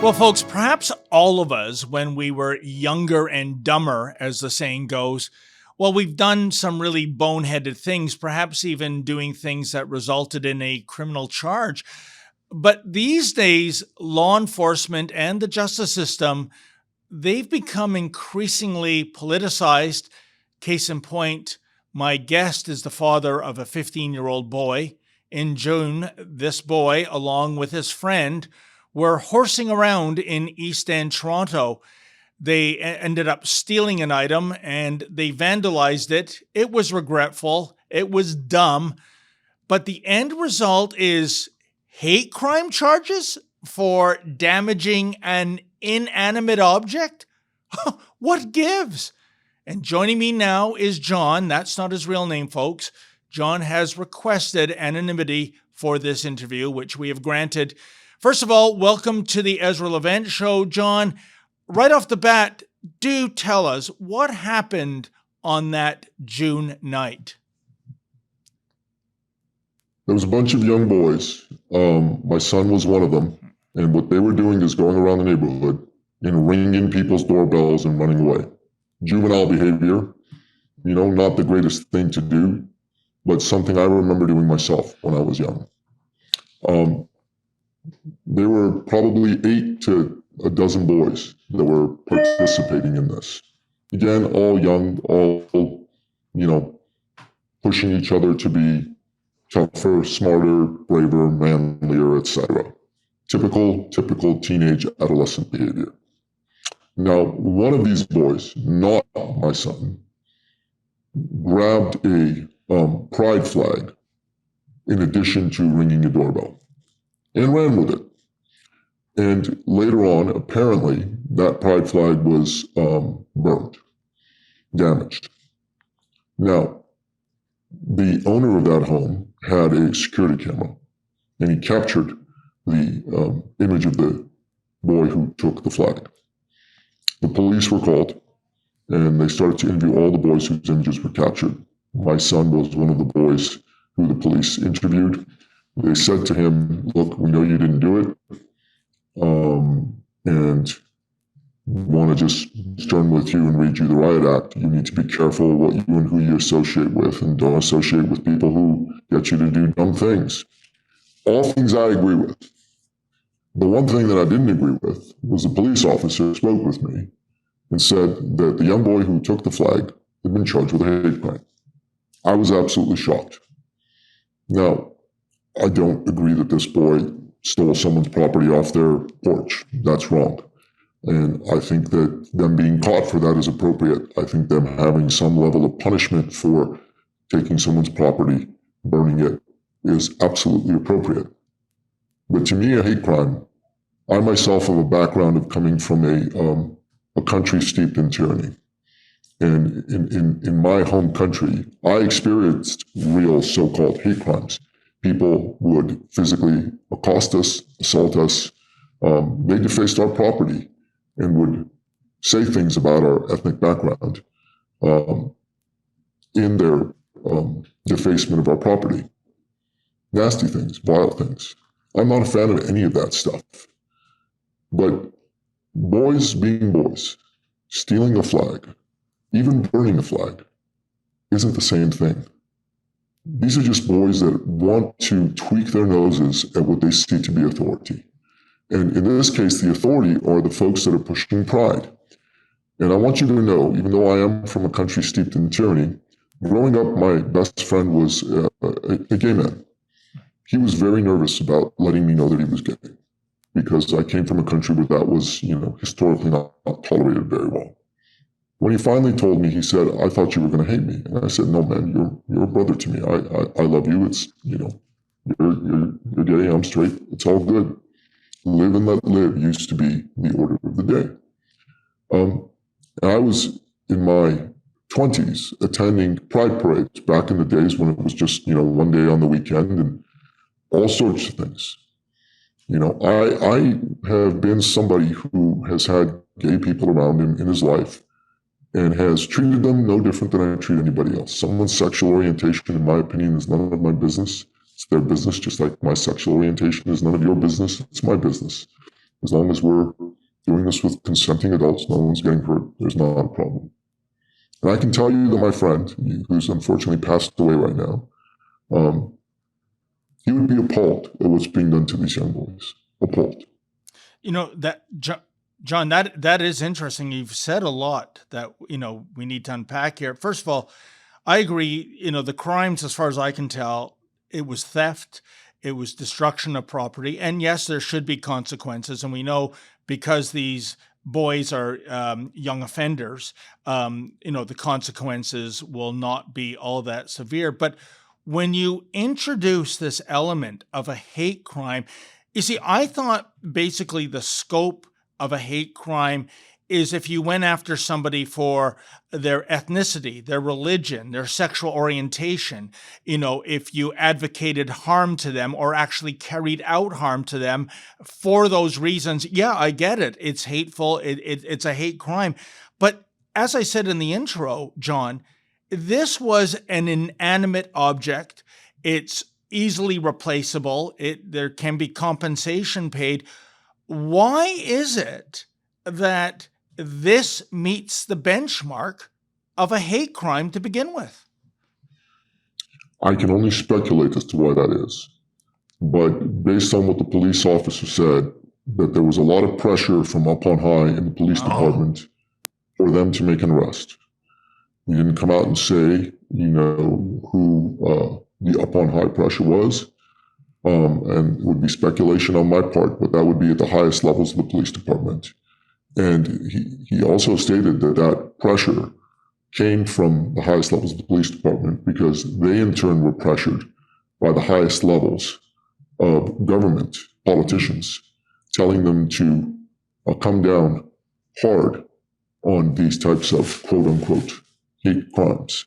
Well, folks, perhaps all of us, when we were younger and dumber, as the saying goes, well, we've done some really boneheaded things, perhaps even doing things that resulted in a criminal charge. But these days, law enforcement and the justice system, they've become increasingly politicized. Case in point, my guest is the father of a 15-year-old boy. In June, this boy, along with his friend, were horsing around in East End, Toronto. They ended up stealing an item and they vandalized it. It was regretful. It was dumb. But the end result is hate crime charges for damaging an inanimate object? What gives? And joining me now is John. That's not his real name, folks. John has requested anonymity for this interview, which we have granted. First of all, welcome to the Ezra Levent Show, John. Right off the bat, do tell us what happened on that June night. There was a bunch of young boys. My son was one of them. And what they were doing is going around the neighborhood and ringing people's doorbells and running away. Juvenile behavior, not the greatest thing to do, but something I remember doing myself when I was young. There were probably 8 to a dozen boys that were participating in this. Again, all young, all, pushing each other to be tougher, smarter, braver, manlier, etc. Typical teenage adolescent behavior. Now, one of these boys, not my son, grabbed a pride flag in addition to ringing a doorbell and ran with it. And later on, apparently, that pride flag was burned, damaged. Now, the owner of that home had a security camera, and he captured the image of the boy who took the flag. The police were called, and they started to interview all the boys whose images were captured. My son was one of the boys who the police interviewed. They said to him, "Look, we know you didn't do it, and we want to just stern with you and read you the riot act. You need to be careful what you and who you associate with, and don't associate with people who get you to do dumb things." All things I agree with. The one thing that I didn't agree with was the police officer spoke with me and said that the young boy who took the flag had been charged with a hate crime. I was absolutely shocked. Now, I don't agree that this boy stole someone's property off their porch. That's wrong. And I think that them being caught for that is appropriate. I think them having some level of punishment for taking someone's property, burning it, is absolutely appropriate. But to me, a hate crime, I myself have a background of coming from a country steeped in tyranny. And in my home country, I experienced real so-called hate crimes. People would physically accost us, assault us. They defaced our property and would say things about our ethnic background in their defacement of our property. Nasty things, vile things. I'm not a fan of any of that stuff. But boys being boys, stealing a flag, even burning a flag, isn't the same thing. These are just boys that want to tweak their noses at what they see to be authority. And in this case, the authority are the folks that are pushing pride. And I want you to know, even though I am from a country steeped in tyranny, growing up, my best friend was a gay man. He was very nervous about letting me know that he was gay, because I came from a country where that was, historically not tolerated very well. When he finally told me, he said, "I thought you were going to hate me." And I said, "No, man, you're a brother to me. I love you. It's, you're gay, I'm straight. It's all good. Live and let live used to be the order of the day." And I was in my 20s attending pride parades back in the days when it was just, one day on the weekend and all sorts of things. I have been somebody who has had gay people around him in his life and has treated them no different than I treat anybody else. Someone's sexual orientation, in my opinion, is none of my business. It's their business, just like my sexual orientation is none of your business. It's my business. As long as we're doing this with consenting adults, no one's getting hurt, there's not a problem. And I can tell you that my friend, who's unfortunately passed away right now, he would be appalled at what's being done to these young boys. Appalled. John, that is interesting. You've said a lot that we need to unpack here. First of all, I agree. The crimes, as far as I can tell, it was theft, it was destruction of property, and yes, there should be consequences. And we know because these boys are young offenders, the consequences will not be all that severe. But when you introduce this element of a hate crime, you see, I thought basically the scope of a hate crime is if you went after somebody for their ethnicity, their religion, their sexual orientation, if you advocated harm to them or actually carried out harm to them for those reasons. Yeah, I get it. It's hateful. It's a hate crime. But as I said in the intro, John, this was an inanimate object. It's easily replaceable. There can be compensation paid. Why is it that this meets the benchmark of a hate crime to begin with? I can only speculate as to why that is. But based on what the police officer said, that there was a lot of pressure from up on high in the police department for them to make an arrest. He didn't come out and say, who the up on high pressure was. And it would be speculation on my part, but that would be at the highest levels of the police department. And he also stated that pressure came from the highest levels of the police department because they in turn were pressured by the highest levels of government, politicians, telling them to come down hard on these types of quote unquote hate crimes.